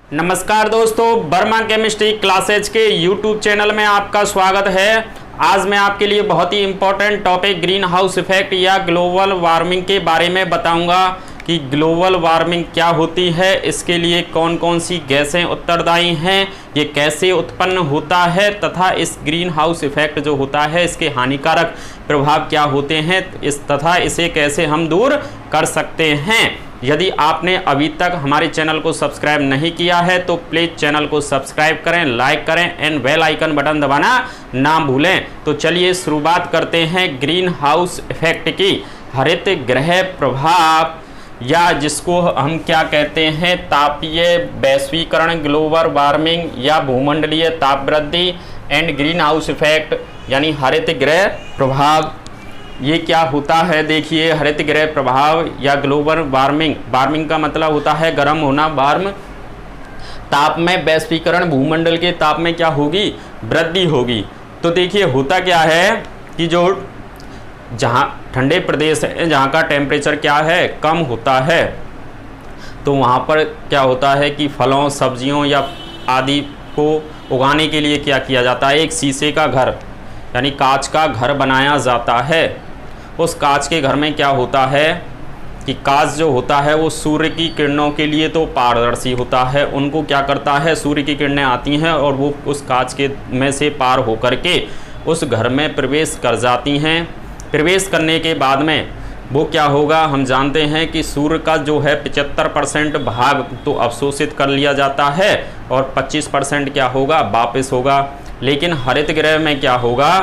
नमस्कार दोस्तों, Verma chemistry classes के यूट्यूब चैनल में आपका स्वागत है। आज मैं आपके लिए बहुत ही important topic greenhouse effect या ग्लोबल वार्मिंग के बारे में बताऊंगा कि ग्लोबल वार्मिंग क्या होती है, इसके लिए कौन कौन सी गैसें उत्तरदायी हैं, ये कैसे उत्पन्न होता है तथा इस ग्रीन हाउस इफेक्ट जो होता है इसके हानिकारक प्रभाव क्या होते हैं तथा इसे कैसे हम दूर कर सकते हैं। यदि आपने अभी तक हमारे चैनल को सब्सक्राइब नहीं किया है तो प्लीज़ चैनल को सब्सक्राइब करें, लाइक करें एंड बेल आइकन बटन दबाना ना भूलें। तो चलिए शुरुआत करते हैं ग्रीन हाउस इफेक्ट की। हरित गृह प्रभाव या जिसको हम क्या कहते हैं, तापीय वैश्वीकरण, ग्लोबल वार्मिंग या भूमंडलीय ताप वृद्धि एंड ग्रीन हाउस इफेक्ट यानी हरित गृह प्रभाव, ये क्या होता है। देखिए, हरित गृह प्रभाव या ग्लोबल वार्मिंग, वार्मिंग का मतलब होता है गर्म होना, वार्म, ताप में वैश्वीकरण, भूमंडल के ताप में क्या होगी, वृद्धि होगी। तो देखिए होता क्या है कि जो जहाँ ठंडे प्रदेश है, जहाँ का टेम्परेचर क्या है, कम होता है, तो वहाँ पर क्या होता है कि फलों, सब्जियों या आदि को उगाने के लिए क्या किया जाता है, एक शीशे का घर यानी कांच का घर बनाया जाता है। उस कांच के घर में क्या होता है कि कांच जो होता है वो सूर्य की किरणों के लिए तो पारदर्शी होता है, उनको क्या करता है, सूर्य की किरणें आती हैं और वो उस कांच के में से पार होकर के उस घर में प्रवेश कर जाती हैं। प्रवेश करने के बाद में वो क्या होगा, हम जानते हैं कि सूर्य का जो है 75% भाग तो अवशोषित कर लिया जाता है और 25% क्या होगा, वापस होगा। लेकिन हरित गृह में क्या होगा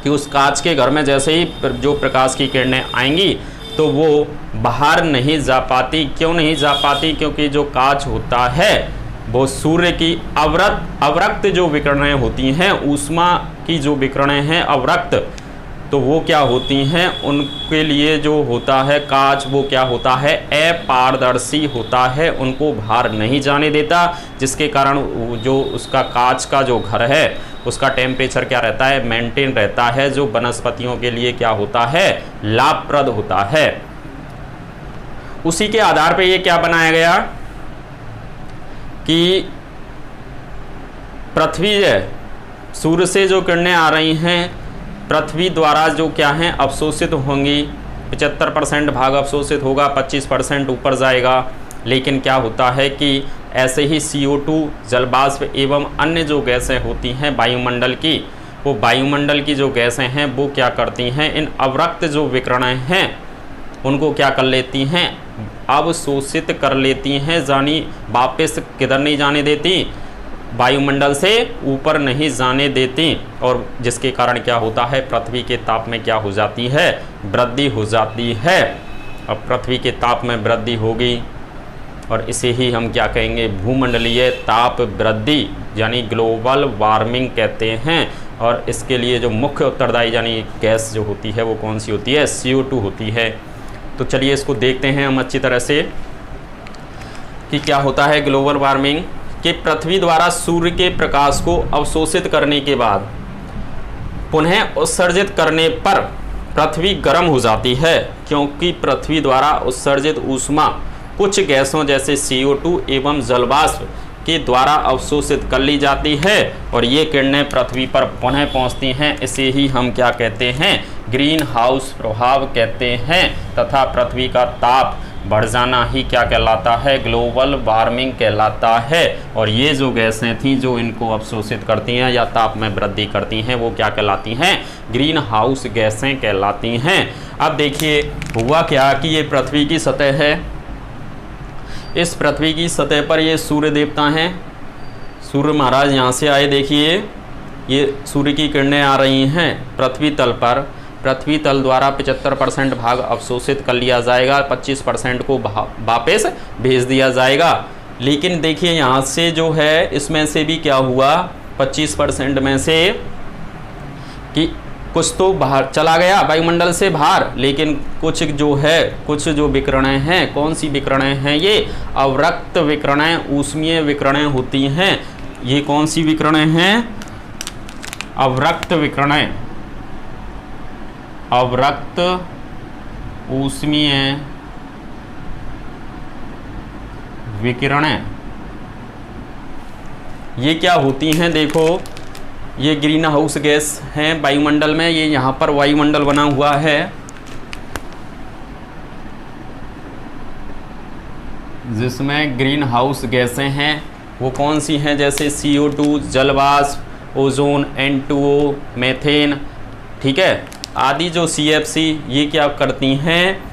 कि उस कांच के घर में जैसे ही जो प्रकाश की किरणें आएंगी तो वो बाहर नहीं जा पाती। क्यों नहीं जा पाती? क्योंकि जो कांच होता है वो सूर्य की अवरक्त जो विकिरणें होती हैं, ऊष्मा की जो विकिरणें हैं अवरक्त, तो वो क्या होती हैं, उनके लिए जो होता है कांच वो क्या होता है, अपारदर्शी होता है, उनको बाहर नहीं जाने देता, जिसके कारण जो उसका कांच का जो घर है उसका टेम्परेचर क्या रहता है, मेंटेन रहता है, जो वनस्पतियों के लिए क्या होता है, लाभप्रद होता है। उसी के आधार पे ये क्या बनाया गया कि पृथ्वी है, सूर्य से जो किरणें आ रही हैं पृथ्वी द्वारा जो क्या हैं अवशोषित होंगी, 75% भाग अवशोषित होगा, 25% ऊपर जाएगा। लेकिन क्या होता है कि ऐसे ही CO2 जलवाष्प एवं अन्य जो गैसें होती हैं वायुमंडल की, वो वायुमंडल की जो गैसें हैं वो क्या करती हैं, इन अवरक्त जो विकिरणें हैं उनको क्या कर लेती हैं, अवशोषित कर लेती हैं, यानी वापस किधर नहीं जाने देती, वायुमंडल से ऊपर नहीं जाने देती, और जिसके कारण क्या होता है, पृथ्वी के ताप में क्या हो जाती है, वृद्धि हो जाती है। अब पृथ्वी के ताप में वृद्धि होगी और इसे ही हम क्या कहेंगे, भूमंडलीय ताप वृद्धि यानी ग्लोबल वार्मिंग कहते हैं। और इसके लिए जो मुख्य उत्तरदायी यानी गैस जो होती है वो कौन सी होती है, CO2 होती है। तो चलिए इसको देखते हैं हम अच्छी तरह से कि क्या होता है ग्लोबल वार्मिंग। कि पृथ्वी द्वारा सूर्य के प्रकाश को अवशोषित करने के बाद पुनः उत्सर्जित करने पर पृथ्वी गर्म हो जाती है, क्योंकि पृथ्वी द्वारा उत्सर्जित ऊष्मा कुछ गैसों जैसे CO2 एवं जलवाष्प के द्वारा अवशोषित कर ली जाती है और ये किरणें पृथ्वी पर पुनः पहुंचती हैं। इसे ही हम क्या कहते हैं, ग्रीन हाउस प्रभाव कहते हैं, तथा पृथ्वी का ताप बढ़ जाना ही क्या कहलाता है, ग्लोबल वार्मिंग कहलाता है। और ये जो गैसें थी जो इनको अवशोषित करती हैं या ताप में वृद्धि करती हैं वो क्या कहलाती हैं, ग्रीन हाउस गैसें कहलाती हैं। अब देखिए हुआ क्या कि ये पृथ्वी की सतह है, इस पृथ्वी की सतह पर ये सूर्य देवता हैं, सूर्य महाराज यहाँ से आए, देखिए ये सूर्य की किरणें आ रही हैं पृथ्वी तल पर, पृथ्वी तल द्वारा 75% भाग अवशोषित कर लिया जाएगा, 25% को वापस भेज दिया जाएगा। लेकिन देखिए यहाँ से जो है इसमें से भी क्या हुआ, 25% में से कि कुछ तो बाहर चला गया वायुमंडल से बाहर, लेकिन कुछ जो है, कुछ जो विकिरणें हैं, कौन सी विकिरणें हैं, ये अवरक्त विकिरणें, ऊष्मीय विकिरणें होती हैं। ये कौन सी विकिरणें हैं, अवरक्त विकिरणें, अवरक्त ऊष्मीय विकिरणें ये क्या होती हैं, देखो ये ग्रीन हाउस गैस हैं वायुमंडल में, ये यहाँ पर वायुमंडल बना हुआ है जिसमें ग्रीन हाउस गैसें हैं। वो कौन सी हैं, जैसे CO2 जल वाष्प, ओजोन, N2O, मीथेन, ठीक है, आदि जो CFC, ये क्या करती हैं,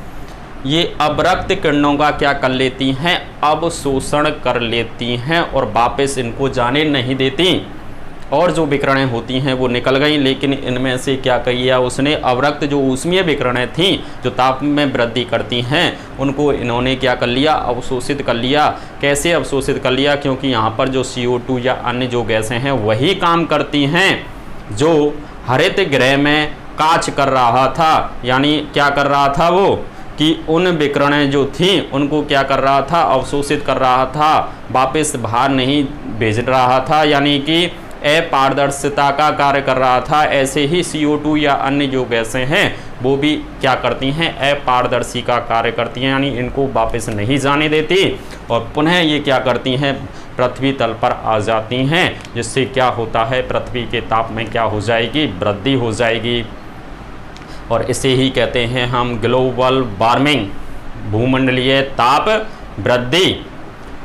ये अवरक्त किरणों का क्या कर लेती हैं, अवशोषण कर लेती हैं और वापस इनको जाने नहीं देती। और जो विकिरणें होती हैं वो निकल गई, लेकिन इनमें से क्या किया उसने, अवरक्त जो ऊष्मीय विकिरणें थीं जो ताप में वृद्धि करती हैं उनको इन्होंने क्या कर लिया, अवशोषित कर लिया। कैसे अवशोषित कर लिया, क्योंकि यहाँ पर जो CO2 या अन्य जो गैसें हैं वही काम करती हैं जो हरित गृह में काज कर रहा था। यानी क्या कर रहा था वो, कि उन विकिरणें जो थीं उनको क्या कर रहा था, अवशोषित कर रहा था, वापस बाहर नहीं भेज रहा था, यानी कि अपारदर्शिता का कार्य कर रहा था। ऐसे ही CO2 या अन्य जो गैसें हैं वो भी क्या करती हैं, अपारदर्शी का कार्य करती हैं, यानी इनको वापस नहीं जाने देती और पुनः ये क्या करती हैं, पृथ्वी तल पर आ जाती हैं, जिससे क्या होता है, पृथ्वी के ताप में क्या हो जाएगी, वृद्धि हो जाएगी। और इसे ही कहते हैं हम ग्लोबल वार्मिंग, भूमंडलीय ताप वृद्धि।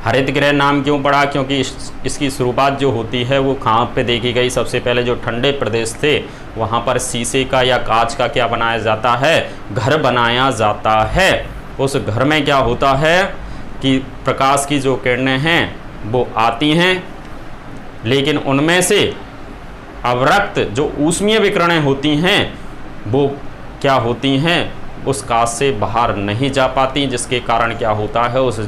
हरित गृह नाम क्यों पड़ा, क्योंकि इसकी शुरुआत जो होती है वो कहाँ पे देखी गई, सबसे पहले जो ठंडे प्रदेश थे वहाँ पर शीशे का या कांच का क्या बनाया जाता है, घर बनाया जाता है। उस घर में क्या होता है कि प्रकाश की जो किरणें हैं वो आती हैं, लेकिन उनमें से अवरक्त जो ऊष्मीय विकिरणें होती हैं वो क्या होती हैं, उस कांच से बाहर नहीं जा पाती, जिसके कारण क्या होता है, उस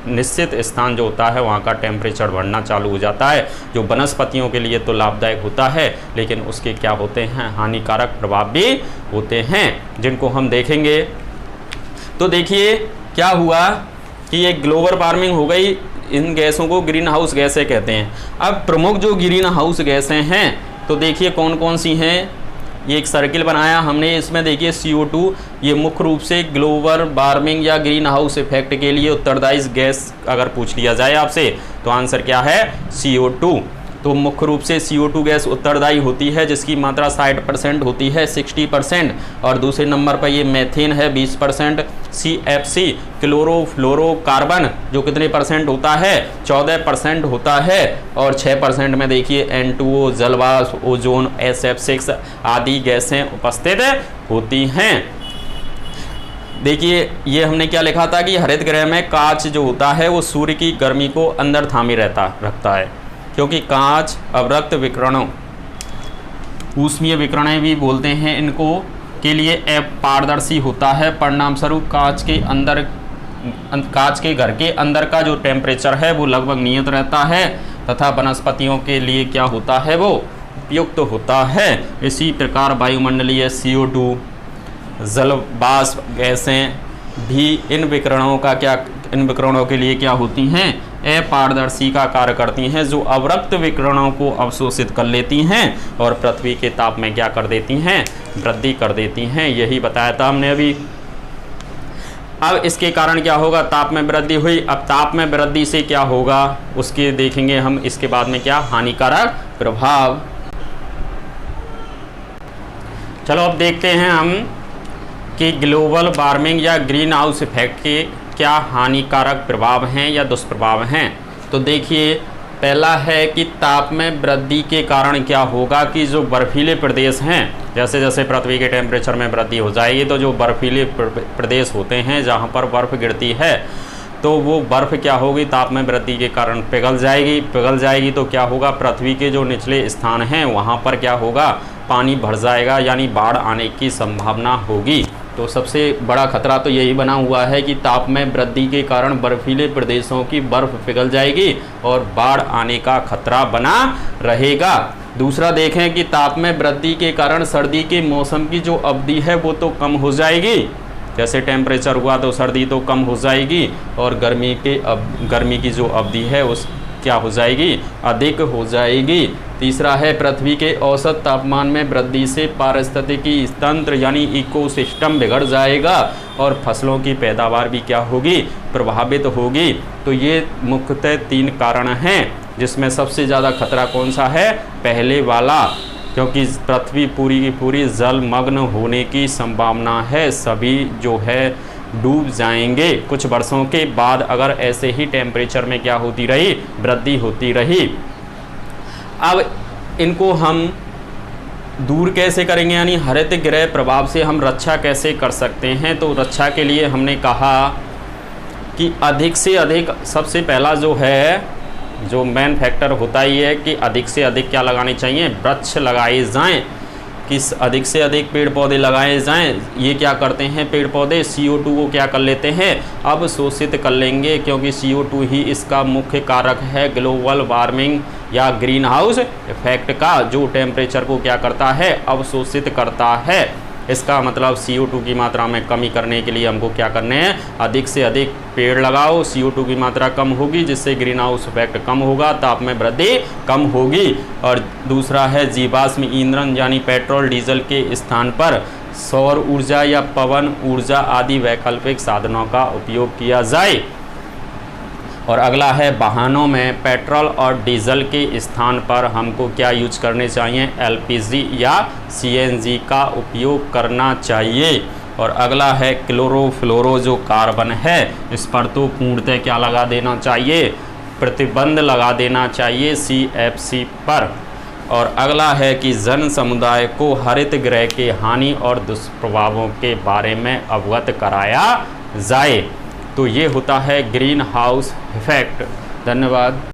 निश्चित स्थान जो होता है वहाँ का टेम्परेचर बढ़ना चालू हो जाता है, जो वनस्पतियों के लिए तो लाभदायक होता है, लेकिन उसके क्या होते हैं, हानिकारक प्रभाव भी होते हैं, जिनको हम देखेंगे। तो देखिए क्या हुआ कि ये ग्लोबल वार्मिंग हो गई, इन गैसों को ग्रीन हाउस गैसें कहते हैं। अब प्रमुख जो ग्रीन हाउस गैसें हैं तो देखिए कौन कौन सी हैं, ये एक सर्किल बनाया हमने, इसमें देखिए CO2 ये मुख्य रूप से ग्लोबल वार्मिंग या ग्रीन हाउस इफेक्ट के लिए उत्तरदायी गैस अगर पूछ लिया जाए आपसे तो आंसर क्या है, CO2। तो मुख्य रूप से CO2 गैस उत्तरदायी होती है, जिसकी मात्रा 60% होती है, 60%। और दूसरे नंबर पर ये मेथेन है 20%, CFC क्लोरोफ्लोरोकार्बन जो कितने परसेंट होता है, 14% होता है, और 6% में देखिए N2O जल वाष्प, ओजोन, SF6 आदि गैसें उपस्थित होती हैं। देखिए ये हमने क्या लिखा था कि हरित गृह में कांच जो होता है वो सूर्य की गर्मी को अंदर थामे रखता है, क्योंकि कांच अवरक्त विकिरणों, ऊष्मीय विकिरणें भी बोलते हैं इनको, के लिए अपारदर्शी होता है। परिणाम स्वरूप कांच के घर के अंदर का जो टेम्परेचर है वो लगभग नियत रहता है तथा वनस्पतियों के लिए क्या होता है, वो उपयुक्त होता है। इसी प्रकार वायुमंडलीय CO2 जल वाष्प गैसें भी इन विकिरणों के लिए क्या होती हैं, अपारदर्शी का कार्य करती हैं, जो अवरक्त विकिरणों को अवशोषित कर लेती हैं और पृथ्वी के ताप में क्या कर देती हैं, वृद्धि कर देती हैं। यही बताया था हमने अभी। अब इसके कारण क्या होगा, ताप में वृद्धि हुई। अब ताप में वृद्धि से क्या होगा उसके देखेंगे हम इसके बाद में, क्या हानिकारक प्रभाव। चलो अब देखते हैं हम कि ग्लोबल वार्मिंग या ग्रीन हाउस इफेक्ट के क्या हानिकारक प्रभाव हैं या दुष्प्रभाव हैं। तो देखिए पहला है कि ताप में वृद्धि के कारण क्या होगा कि जो बर्फीले प्रदेश हैं, जैसे जैसे पृथ्वी के टेम्परेचर में वृद्धि हो जाएगी तो जो बर्फीले प्रदेश होते हैं जहाँ पर बर्फ़ गिरती है तो वो बर्फ़ क्या होगी, ताप में वृद्धि के कारण पिघल जाएगी तो क्या होगा, पृथ्वी के जो निचले स्थान हैं वहाँ पर क्या होगा, पानी भर जाएगा, यानी बाढ़ आने की संभावना होगी। तो सबसे बड़ा खतरा तो यही बना हुआ है कि ताप में वृद्धि के कारण बर्फीले प्रदेशों की बर्फ़ पिघल जाएगी और बाढ़ आने का खतरा बना रहेगा। दूसरा देखें कि ताप में वृद्धि के कारण सर्दी के मौसम की जो अवधि है वो तो कम हो जाएगी, जैसे टेम्परेचर हुआ तो सर्दी तो कम हो जाएगी, और गर्मी की जो अवधि है उस क्या हो जाएगी, अधिक हो जाएगी। तीसरा है पृथ्वी के औसत तापमान में वृद्धि से पारिस्थितिकी तंत्र यानी इकोसिस्टम बिगड़ जाएगा और फसलों की पैदावार भी क्या होगी, प्रभावित होगी। तो ये मुख्यतः 3 कारण हैं जिसमें सबसे ज़्यादा खतरा कौन सा है? पहले वाला, क्योंकि पृथ्वी पूरी की पूरी जलमग्न होने की संभावना है, सभी जो है डूब जाएंगे कुछ वर्षों के बाद, अगर ऐसे ही टेम्परेचर में क्या होती रही? वृद्धि होती रही। अब इनको हम दूर कैसे करेंगे, यानी हरित गृह प्रभाव से हम रक्षा कैसे कर सकते हैं? तो रक्षा के लिए हमने कहा कि अधिक से अधिक, सबसे पहला जो है, जो मेन फैक्टर होता ही है कि अधिक से अधिक क्या लगाने चाहिए? वृक्ष लगाए जाएं, कि अधिक से अधिक पेड़ पौधे लगाए जाएं। ये क्या करते हैं पेड़ पौधे? CO2 को क्या कर लेते हैं? अब शोषित कर लेंगे, क्योंकि CO2 ही इसका मुख्य कारक है ग्लोबल वार्मिंग या ग्रीन हाउस इफेक्ट का, जो टेम्परेचर को क्या करता है? अवशोषित करता है। इसका मतलब CO2 की मात्रा में कमी करने के लिए हमको क्या करने हैं? अधिक से अधिक पेड़ लगाओ, CO2 की मात्रा कम होगी, जिससे ग्रीन हाउस इफेक्ट कम होगा, ताप में वृद्धि कम होगी। और दूसरा है जीवाश्म ईंधन यानी पेट्रोल डीजल के स्थान पर सौर ऊर्जा या पवन ऊर्जा आदि वैकल्पिक साधनों का उपयोग किया जाए। और अगला है वाहनों में पेट्रोल और डीजल के स्थान पर हमको क्या यूज करने चाहिए? LPG या CNG का उपयोग करना चाहिए। और अगला है क्लोरोफ्लोरो जो कार्बन है, इस पर तो पूर्णतः क्या लगा देना चाहिए? प्रतिबंध लगा देना चाहिए CFC पर। और अगला है कि जन समुदाय को हरित गृह के हानि और दुष्प्रभावों के बारे में अवगत कराया जाए। तो ये होता है ग्रीन हाउस इफेक्ट। धन्यवाद।